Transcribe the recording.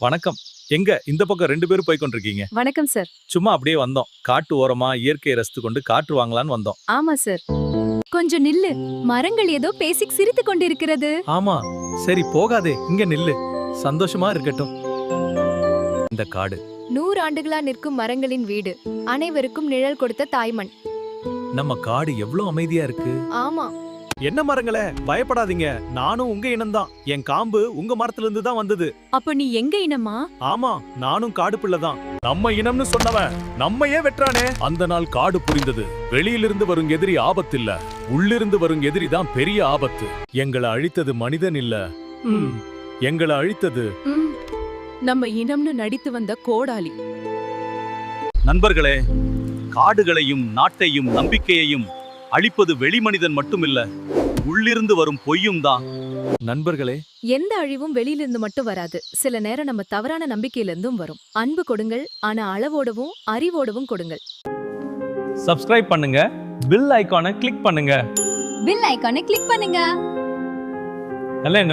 வணக்கம். எங்க இந்த பக்கம் 2 பேரும் போய் கொண்டிருக்கீங்க? வணக்கம் சார். சும்மா அப்படியே வந்தோம். காட்டு ஓரமா இயற்கையை ரசித்து கொண்டு காற்று வாங்கலான்னு வந்தோம். ஆமா சார். கொஞ்சம் நில்லு. மரங்கள் ஏதோ பேசி சிரித்துக் கொண்டிருக்கிறது. ஆமா. சரி போகாதே. இங்க நில்லு. சந்தோஷமா இருக்கட்டும். இந்த காடு 100 ஆண்டுகளா நிற்கும் மரங்களின் வீடு. அனைவருக்கும் நிழல் கொடுத்த தாய்மண். நம்ம காடு எவ்வளவு அமைதியா இருக்கு. ஆமா. என்ன மரங்களே, பயப்படாதீங்க. நானும் உங்க இனம்தான். என் காம்பு உங்க மரத்துல இருந்து தான் வந்தது. அப்ப நீ எங்க இனமா? ஆமா, நானும் காடு பிள்ளை தான். நம்ம இனம்னு சொன்னவன் நம்மையே வெற்றானே. அந்த நாள் காடு புரிந்தது. வெளியிலிருந்து வரும் எதிரி ஆபத்து இல்ல, உள்ளிருந்து வரும் எதிரி தான் பெரிய ஆபத்து. எங்களை அழித்தது மனிதன் இல்ல, எங்களை அழித்தது நம்ம இனம்னு நடித்து வந்த கோடாலி. நண்பர்களே, காடுகளையும் நாட்டையும் நம்பிக்கையையும் அழிப்பது வெளிமனிதன் மட்டுமில்ல, உள்ளிருந்து வரும் பொய்யும் தான். நண்பர்களே, எந்த அழிவும் வெளியிலிருந்து மட்டும் வராது. சில நேரம் நம்ம தவறான நம்பிக்கையிலிருந்தும் வரும். அன்பு கொடுங்கள், ஆனா அளவோடவும் அறிவோடவும் கொடுங்கள். சப்ஸ்கிரைப் பண்ணுங்க, பெல் ஐகானை கிளிக் பண்ணுங்க. பெல் ஐகானை கிளிக் பண்ணுங்க. நல்ல